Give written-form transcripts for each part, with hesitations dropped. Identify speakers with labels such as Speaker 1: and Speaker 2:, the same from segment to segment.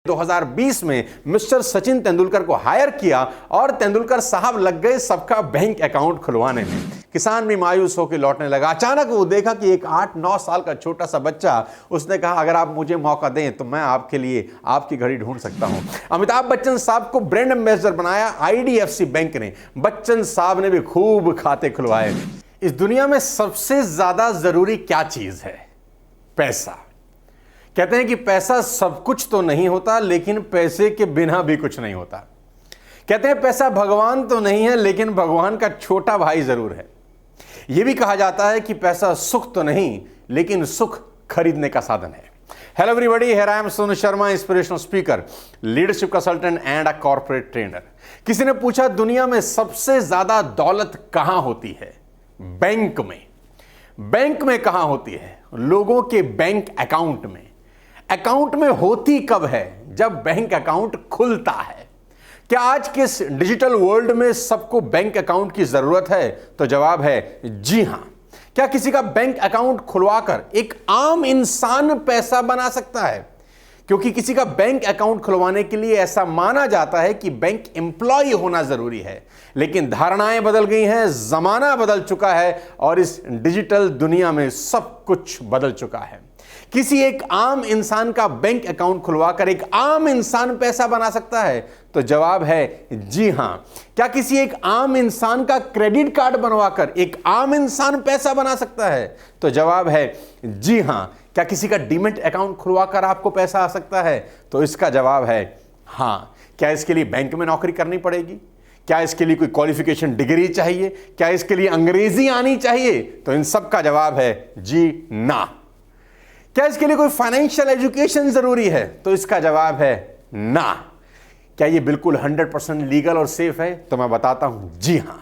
Speaker 1: 2020 में मिस्टर सचिन तेंदुलकर को हायर किया और तेंदुलकर साहब लग गए सबका बैंक अकाउंट खुलवाने में। किसान भी मायूस होकर लौटने लगा। अचानक वो देखा कि एक 8-9 साल का छोटा सा बच्चा, उसने कहा अगर आप मुझे मौका दें तो मैं आपके लिए आपकी घड़ी ढूंढ सकता हूं। अमिताभ बच्चन साहब को ब्रांड एम्बेसडर बनाया आईडीएफसी बैंक ने। बच्चन साहब ने भी खूब खाते खुलवाए। इस दुनिया में सबसे ज्यादा जरूरी क्या चीज है? पैसा। कहते हैं कि पैसा सब कुछ तो नहीं होता, लेकिन पैसे के बिना भी कुछ नहीं होता। कहते हैं पैसा भगवान तो नहीं है, लेकिन भगवान का छोटा भाई जरूर है। यह भी कहा जाता है कि पैसा सुख तो नहीं, लेकिन सुख खरीदने का साधन है। Hello everybody, here I am Sonu Sharma, inspirational speaker, leadership consultant and a corporate trainer. किसी ने पूछा दुनिया में सबसे ज्यादा दौलत कहां होती है? बैंक में। बैंक में कहां होती है? लोगों के बैंक अकाउंट में। अकाउंट में होती कब है? जब बैंक अकाउंट खुलता है। क्या आज के इस डिजिटल वर्ल्ड में सबको बैंक अकाउंट की जरूरत है? तो जवाब है जी हां। क्या किसी का बैंक अकाउंट खुलवाकर एक आम इंसान पैसा बना सकता है? क्योंकि किसी का बैंक अकाउंट खुलवाने के लिए ऐसा माना जाता है कि बैंक एम्प्लॉय होना जरूरी है। लेकिन धारणाएं बदल गई हैं, जमाना बदल चुका है और इस डिजिटल दुनिया में सब कुछ बदल चुका है। किसी एक आम इंसान का बैंक अकाउंट खुलवाकर एक आम इंसान पैसा बना सकता है? तो जवाब है जी हां। क्या किसी एक आम इंसान का क्रेडिट कार्ड बनवाकर एक आम इंसान पैसा बना सकता है? तो जवाब है जी हां। क्या किसी का डीमैट अकाउंट खुलवाकर आपको पैसा आ सकता है? तो इसका जवाब है हां। क्या इसके लिए बैंक में नौकरी करनी पड़ेगी? क्या इसके लिए कोई क्वालिफिकेशन डिग्री चाहिए? क्या इसके लिए अंग्रेजी आनी चाहिए? तो इन सब का जवाब है जी ना। क्या इसके लिए कोई फाइनेंशियल एजुकेशन जरूरी है? तो इसका जवाब है ना। क्या ये बिल्कुल 100% लीगल और सेफ है? तो मैं बताता हूं जी हां।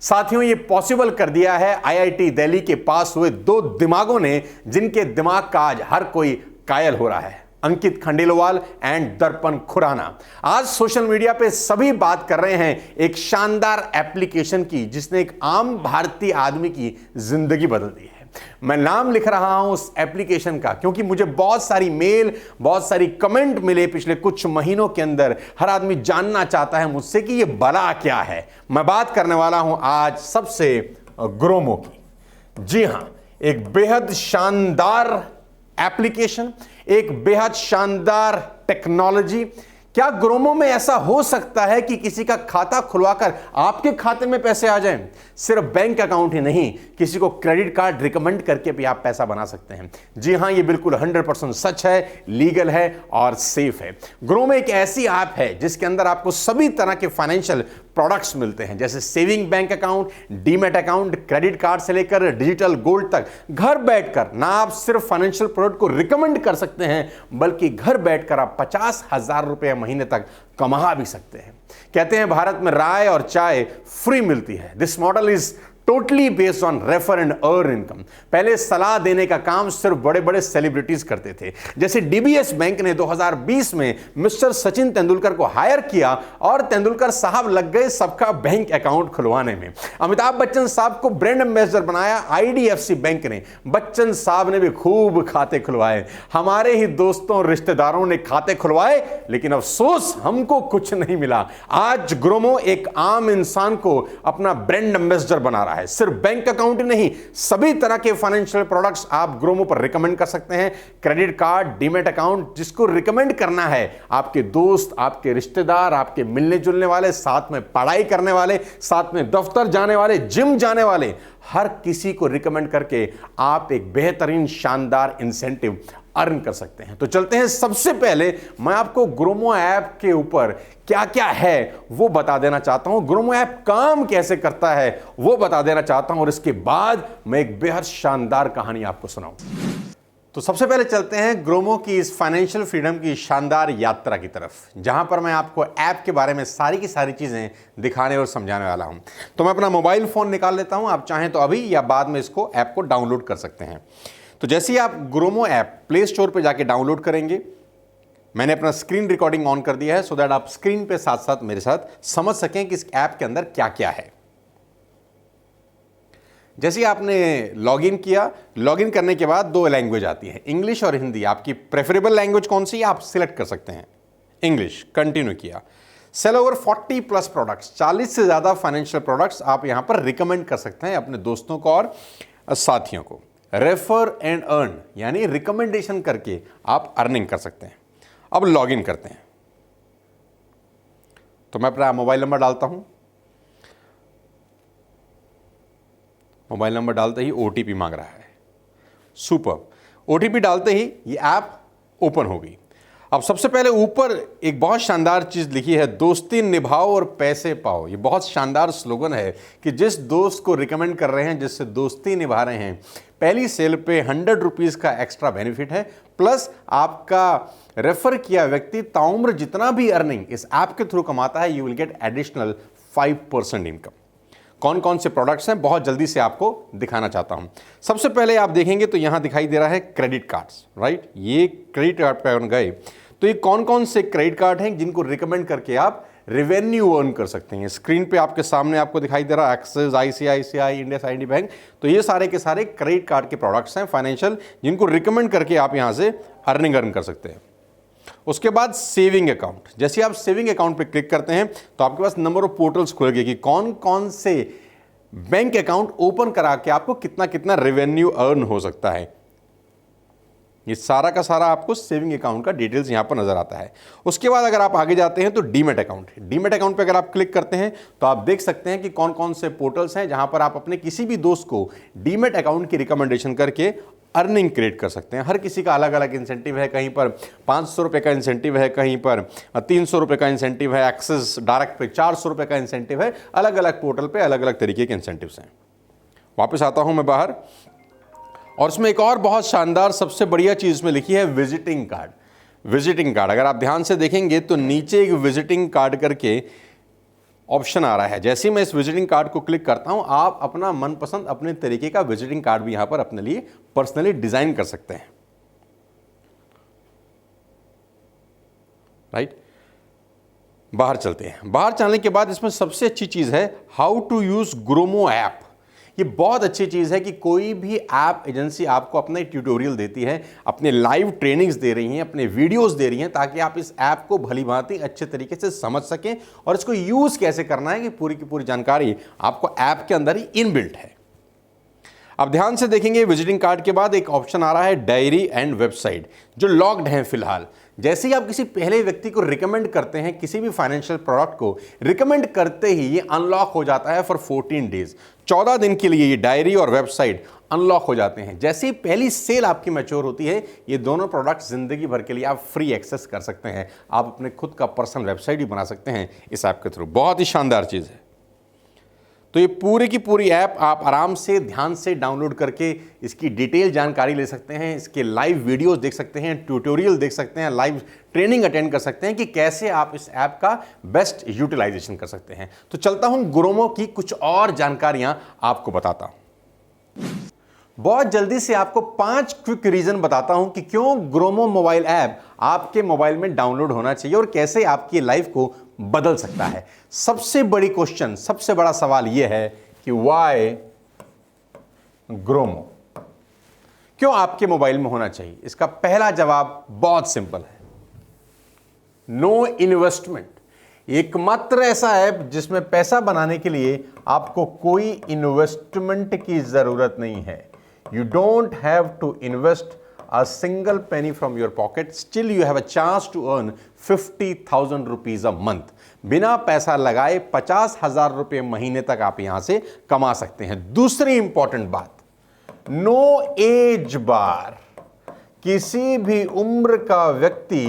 Speaker 1: साथियों, ये पॉसिबल कर दिया है आईआईटी दिल्ली के पास हुए 2 दिमागों ने, जिनके दिमाग का आज हर कोई कायल हो रहा है। अंकित खंडेलवाल एंड दर्पण खुराना। आज सोशल मीडिया पे सभी बात कर रहे हैं एक शानदार एप्लीकेशन की, जिसने एक आम भारतीय आदमी की जिंदगी बदल दी है। मैं नाम लिख रहा हूं उस एप्लीकेशन का क्योंकि मुझे बहुत सारी मेल, बहुत सारी कमेंट मिले पिछले कुछ महीनों के अंदर। हर आदमी जानना चाहता है मुझसे कि यह बला क्या है। मैं बात करने वाला हूं आज सबसे ग्रोमो की। जी हां, एक बेहद शानदार एप्लीकेशन, एक बेहद शानदार टेक्नोलॉजी। क्या ग्रोमो में ऐसा हो सकता है कि किसी का खाता खुलवाकर आपके खाते में पैसे आ जाएं? सिर्फ बैंक अकाउंट ही नहीं, किसी को क्रेडिट कार्ड रिकमेंड करके भी आप पैसा बना सकते हैं। जी हां, ये बिल्कुल 100% सच है, लीगल है और सेफ है। ग्रोमो एक ऐसी ऐप है जिसके अंदर आपको सभी तरह के फाइनेंशियल प्रोडक्ट्स मिलते हैं, जैसे saving bank account, demat account, credit card से लेकर डिजिटल गोल्ड तक। घर बैठकर ना आप सिर्फ फाइनेंशियल प्रोडक्ट को रिकमेंड कर सकते हैं, बल्कि घर बैठकर आप 50,000 रुपए महीने तक कमा भी सकते हैं। कहते हैं भारत में राय और चाय फ्री मिलती है। This model is totally based on refer and earn income. पहले सलाह देने का काम सिर्फ बड़े बड़े सेलिब्रिटीज करते थे। जैसे डीबीएस बैंक ने 2020 में मिस्टर सचिन तेंदुलकर को हायर किया और तेंदुलकर साहब लग गए सबका बैंक अकाउंट खुलवाने में। अमिताभ बच्चन साहब को ब्रांड एम्बेसडर बनाया आईडीएफसी बैंक ने। बच्चन साहब ने भी खूब खाते खुलवाए। हमारे ही दोस्तों रिश्तेदारों ने खाते खुलवाए, लेकिन अफसोस हमको कुछ नहीं मिला। आज ग्रोमो एक आम इंसान को अपना ब्रांड एम्बेसडर बना रहा है। सिर्फ बैंक अकाउंट ही नहीं, सभी तरह के फाइनेंशियल प्रोडक्ट्स आप ग्रोमो पर रिकमेंड कर सकते हैं। क्रेडिट कार्ड, डीमैट अकाउंट, जिसको रिकमेंड करना है आपके दोस्त, आपके रिश्तेदार, आपके मिलने जुलने वाले, साथ में पढ़ाई करने वाले, साथ में दफ्तर जाने वाले, जिम जाने वाले, हर किसी को रिकमेंड करके आप एक बेहतरीन शानदार इंसेंटिव अर्न कर सकते हैं। तो चलते हैं, सबसे पहले मैं आपको ग्रोमो ऐप के ऊपर क्या क्या है वो बता देना चाहता हूं। ग्रोमो ऐप काम कैसे करता है वो बता देना चाहता हूं, और इसके बाद मैं एक बेहद शानदार कहानी आपको सुनाऊं। तो सबसे पहले चलते हैं ग्रोमो की इस फाइनेंशियल फ्रीडम की शानदार यात्रा की तरफ, जहां पर मैं आपको ऐप के बारे में सारी की सारी चीजें दिखाने और समझाने वाला हूं। तो मैं अपना मोबाइल फोन निकाल लेता हूं। आप चाहें तो अभी या बाद में इसको ऐप को डाउनलोड कर सकते हैं। तो जैसे ही आप ग्रोमो ऐप प्ले स्टोर पे जाके डाउनलोड करेंगे, मैंने अपना स्क्रीन रिकॉर्डिंग ऑन कर दिया है सो दैट आप स्क्रीन पे साथ साथ मेरे साथ समझ सकें कि इस ऐप के अंदर क्या क्या है। जैसे ही आपने लॉगिन किया, लॉगिन करने के बाद 2 लैंग्वेज आती है, इंग्लिश और हिंदी। आपकी प्रेफरेबल लैंग्वेज कौन सी है आप सिलेक्ट कर सकते हैं। इंग्लिश कंटिन्यू किया। सेल ओवर 40 प्लस प्रोडक्ट्स, 40 से ज़्यादा फाइनेंशियल प्रोडक्ट्स आप यहाँ पर रिकमेंड कर सकते हैं अपने दोस्तों को और साथियों को। रेफर एंड अर्न, यानी रिकमेंडेशन करके आप अर्निंग कर सकते हैं। अब लॉगिन करते हैं, तो मैं अपना मोबाइल नंबर डालता हूं। मोबाइल नंबर डालते ही ओटीपी मांग रहा है। सुपर, ओटीपी डालते ही ये ऐप ओपन होगी। अब सबसे पहले ऊपर एक बहुत शानदार चीज लिखी है, दोस्ती निभाओ और पैसे पाओ। ये बहुत शानदार स्लोगन है कि जिस दोस्त को रिकमेंड कर रहे हैं, जिससे दोस्ती निभा रहे हैं, पहली सेल पे 100 रुपीज़ का एक्स्ट्रा बेनिफिट है, प्लस आपका रेफर किया व्यक्ति ताउम्र जितना भी अर्निंग इस ऐप के थ्रू कमाता है, you will get additional 5% income. कौन कौन से प्रोडक्ट्स हैं बहुत जल्दी से आपको दिखाना चाहता हूं। सबसे पहले आप देखेंगे तो यहां दिखाई दे रहा है क्रेडिट कार्ड्स, राइट। ये क्रेडिट कार्ड पे गए तो ये कौन कौन से क्रेडिट कार्ड हैं जिनको रिकमेंड करके आप रेवेन्यू अर्न कर सकते हैं। स्क्रीन पे आपके सामने आपको दिखाई दे रहा है एक्सिस, आईसीआईसीआई, इंडसइंड बैंक। तो ये सारे के सारे क्रेडिट कार्ड के प्रोडक्ट्स हैं फाइनेंशियल, जिनको रिकमेंड करके आप यहां से अर्न कर सकते हैं। उसके बाद सेविंग अकाउंट, जैसे आप सेविंग अकाउंट पे क्लिक करते हैं तो आपके पास नंबर ऑफ पोर्टल्स खुलेंगे कि कौन कौन से बैंक अकाउंट ओपन करा के आपको कितना कितना रेवेन्यू अर्न हो सकता है। ये सारा का सारा आपको सेविंग अकाउंट का डिटेल्स यहां पर नजर आता है। उसके बाद अगर आप आगे जाते हैं तो डीमेट अकाउंट, डीमेट अकाउंट पे अगर आप क्लिक करते हैं तो आप देख सकते हैं कि कौन कौन से पोर्टल्स हैं जहां पर आप अपने किसी भी दोस्त को डीमेट अकाउंट की रिकमेंडेशन करके अर्निंग क्रिएट कर सकते हैं। हर किसी का अलग अलग इंसेंटिव है, कहीं पर 500 रुपये का इंसेंटिव है, कहीं पर 300 रुपये का इंसेंटिव है, एक्सेस डायरेक्ट पे 400 रुपये का इंसेंटिव है। अलग अलग पोर्टल पे अलग अलग तरीके के इंसेंटिव्स हैं। वापस आता हूं मैं बाहर, और इसमें एक और बहुत शानदार सबसे बढ़िया चीज़ में लिखी है विजिटिंग कार्ड। विजिटिंग कार्ड अगर आप ध्यान से देखेंगे तो नीचे एक विजिटिंग कार्ड करके ऑप्शन आ रहा है। जैसे ही मैं इस विजिटिंग कार्ड को क्लिक करता हूं, आप अपना मनपसंद अपने तरीके का विजिटिंग कार्ड भी यहां पर अपने लिए पर्सनली डिजाइन कर सकते हैं, राइट। बाहर चलते हैं। बाहर चलने के बाद इसमें सबसे अच्छी चीज है how to use Gromo app. ये बहुत अच्छी चीज़ है कि कोई भी ऐप एजेंसी आपको अपना ट्यूटोरियल देती है, अपने लाइव ट्रेनिंग्स दे रही हैं, अपने वीडियोस दे रही हैं, ताकि आप इस ऐप को भलीभांति अच्छे तरीके से समझ सकें और इसको यूज़ कैसे करना है कि पूरी की पूरी जानकारी आपको ऐप के अंदर ही इनबिल्ट है। अब ध्यान से देखेंगे विजिटिंग कार्ड के बाद एक ऑप्शन आ रहा है डायरी एंड वेबसाइट, जो लॉक्ड है फिलहाल। जैसे ही आप किसी पहले व्यक्ति को रिकमेंड करते हैं, किसी भी फाइनेंशियल प्रोडक्ट को रिकमेंड करते ही ये अनलॉक हो जाता है फॉर 14 डेज। 14 दिन के लिए ये डायरी और वेबसाइट अनलॉक हो जाते हैं। जैसे ही पहली सेल आपकी मैच्योर होती है, ये दोनों प्रोडक्ट जिंदगी भर के लिए आप फ्री एक्सेस कर सकते हैं। आप अपने खुद का पर्सनल वेबसाइट भी बना सकते हैं इस ऐप के थ्रू। बहुत ही शानदार चीज़ है। तो ये पूरी की पूरी ऐप आप आराम से ध्यान से डाउनलोड करके इसकी डिटेल जानकारी ले सकते हैं, इसके लाइव वीडियोस देख सकते हैं, ट्यूटोरियल देख सकते हैं, लाइव ट्रेनिंग अटेंड कर सकते हैं कि कैसे आप इस ऐप का बेस्ट यूटिलाइजेशन कर सकते हैं। तो चलता हूं ग्रोमो की कुछ और जानकारियां आपको बताता हूं। बहुत जल्दी से आपको 5 क्विक रीजन बताता हूं कि क्यों ग्रोमो मोबाइल ऐप आपके मोबाइल में डाउनलोड होना चाहिए और कैसे आपकी लाइफ को बदल सकता है। सबसे बड़ी क्वेश्चन, सबसे बड़ा सवाल यह है कि व्हाई ग्रोमो, क्यों आपके मोबाइल में होना चाहिए। इसका पहला जवाब बहुत सिंपल है, नो इन्वेस्टमेंट। एकमात्र ऐसा ऐप जिसमें पैसा बनाने के लिए आपको कोई इन्वेस्टमेंट की जरूरत नहीं है। You don't have to invest a single penny from your pocket, still you have a chance to earn 50,000 rupees a month। बिना पैसा लगाए 50,000 रुपये महीने तक आप यहां से कमा सकते हैं। दूसरी इंपॉर्टेंट बात, नो एज बार। किसी भी उम्र का व्यक्ति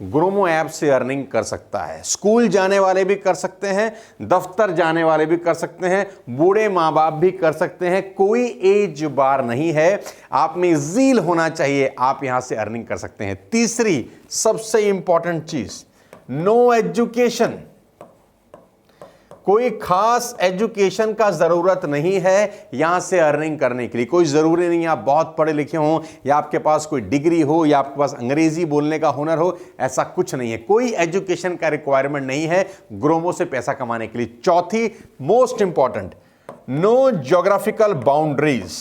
Speaker 1: ग्रोमो ऐप से अर्निंग कर सकता है। स्कूल जाने वाले भी कर सकते हैं, दफ्तर जाने वाले भी कर सकते हैं, बूढ़े माँ बाप भी कर सकते हैं। कोई एज बार नहीं है। आप में ज़ील होना चाहिए, आप यहां से अर्निंग कर सकते हैं। तीसरी सबसे इंपॉर्टेंट चीज, नो एजुकेशन। कोई खास एजुकेशन का जरूरत नहीं है यहां से अर्निंग करने के लिए। कोई जरूरी नहीं है आप बहुत पढ़े लिखे हो या आपके पास कोई डिग्री हो या आपके पास अंग्रेजी बोलने का हुनर हो, ऐसा कुछ नहीं है। कोई एजुकेशन का रिक्वायरमेंट नहीं है ग्रोमो से पैसा कमाने के लिए। चौथी most important, no geographical boundaries.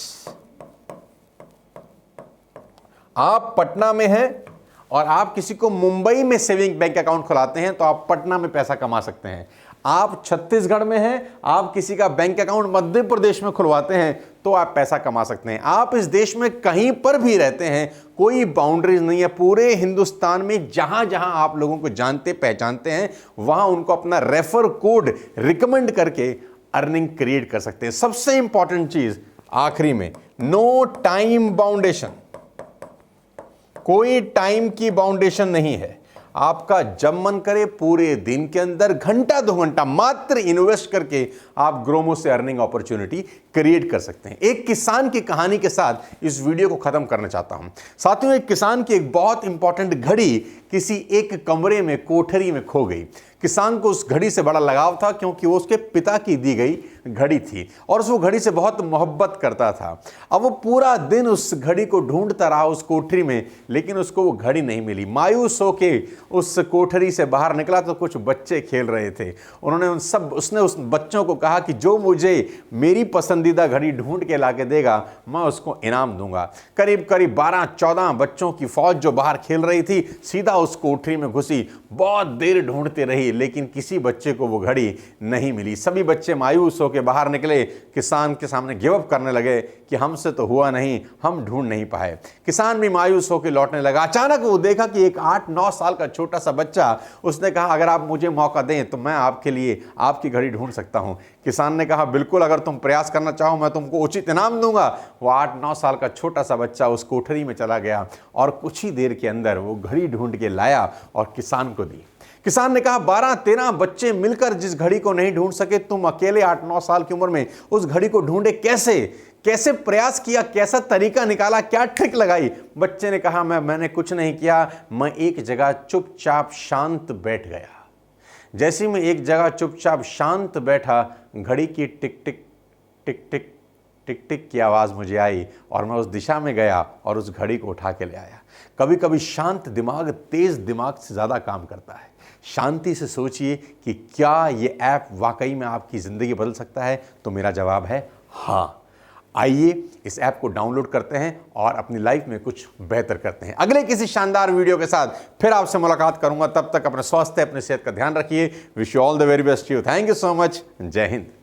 Speaker 1: आप पटना में हैं, और आप किसी को मुंबई में सेविंग बैंक अकाउंट खुलाते हैं तो आप पटना में पैसा कमा सकते हैं। आप छत्तीसगढ़ में हैं, आप किसी का बैंक अकाउंट मध्य प्रदेश में खुलवाते हैं तो आप पैसा कमा सकते हैं। आप इस देश में कहीं पर भी रहते हैं, कोई बाउंड्रीज नहीं है। पूरे हिंदुस्तान में जहां जहां आप लोगों को जानते पहचानते हैं वहां उनको अपना रेफर कोड रिकमेंड करके अर्निंग क्रिएट कर सकते हैं। सबसे इंपॉर्टेंट चीज आखिरी में, नो टाइम बाउंडेशन। कोई टाइम की बाउंडेशन नहीं है। आपका जब मन करे पूरे दिन के अंदर घंटा 2 घंटा मात्र इन्वेस्ट करके आप ग्रोमो से अर्निंग अपॉर्चुनिटी क्रिएट कर सकते हैं। एक किसान की कहानी के साथ इस वीडियो को खत्म करना चाहता हूं। साथियों, एक किसान की एक बहुत इंपॉर्टेंट घड़ी किसी एक कमरे में, कोठरी में खो गई। किसान को उस घड़ी से बड़ा लगाव था क्योंकि वो उसके पिता की दी गई घड़ी थी और उस वो घड़ी से बहुत मोहब्बत करता था। अब वो पूरा दिन उस घड़ी को ढूंढता रहा उस कोठरी में, लेकिन उसको वो घड़ी नहीं मिली। मायूस होके उस कोठरी से बाहर निकला तो कुछ बच्चे खेल रहे थे। उसने उस बच्चों को कहा कि जो मुझे मेरी पसंदीदा घड़ी ढूंढ के लाके देगा मैं उसको इनाम दूंगा। करीब करीब 12-14 बच्चों की फौज जो बाहर खेल रही थी सीधा उस कोठरी में घुसी। बहुत देर ढूंढते रही लेकिन किसी बच्चे को वो घड़ी नहीं मिली। सभी बच्चे मायूस होकर बाहर निकले, किसान के सामने गिव अप करने लगे कि हमसे तो हुआ नहीं, हम ढूंढ नहीं पाए। किसान भी मायूस होकर लौटने लगा। अचानक वो देखा कि एक 8-9 साल का छोटा सा बच्चा, उसने कहा अगर आप मुझे मौका दें तो मैं आपके लिए आपकी घड़ी ढूंढ सकता हूं। किसान ने कहा बिल्कुल, अगर तुम प्रयास करना चाहो मैं तुमको उचित इनाम दूंगा। वो 8-9 साल का छोटा सा बच्चा उस कोठरी में चला गया और कुछ ही देर के अंदर वो घड़ी ढूंढ के लाया और किसान को दी। किसान ने कहा 12-13 बच्चे मिलकर जिस घड़ी को नहीं ढूंढ सके, तुम अकेले 8-9 साल की उम्र में उस घड़ी को ढूंढे कैसे प्रयास किया, कैसा तरीका निकाला, क्या ट्रिक लगाई? बच्चे ने कहा मैंने कुछ नहीं किया, मैं एक जगह चुपचाप शांत बैठ गया। जैसे मैं एक जगह चुपचाप शांत बैठा, घड़ी की टिक टिक टिक टिक टिक टिक की आवाज़ मुझे आई और मैं उस दिशा में गया और उस घड़ी को उठा के ले आया। कभी कभी शांत दिमाग तेज दिमाग से ज़्यादा काम करता है। शांति से सोचिए कि क्या ये ऐप वाकई में आपकी ज़िंदगी बदल सकता है? तो मेरा जवाब है हाँ। आइए इस ऐप को डाउनलोड करते हैं और अपनी लाइफ में कुछ बेहतर करते हैं। अगले किसी शानदार वीडियो के साथ फिर आपसे मुलाकात करूंगा। तब तक अपने स्वास्थ्य, अपनी सेहत का ध्यान रखिए। Wish you all the very best. You, thank you so much. जय हिंद।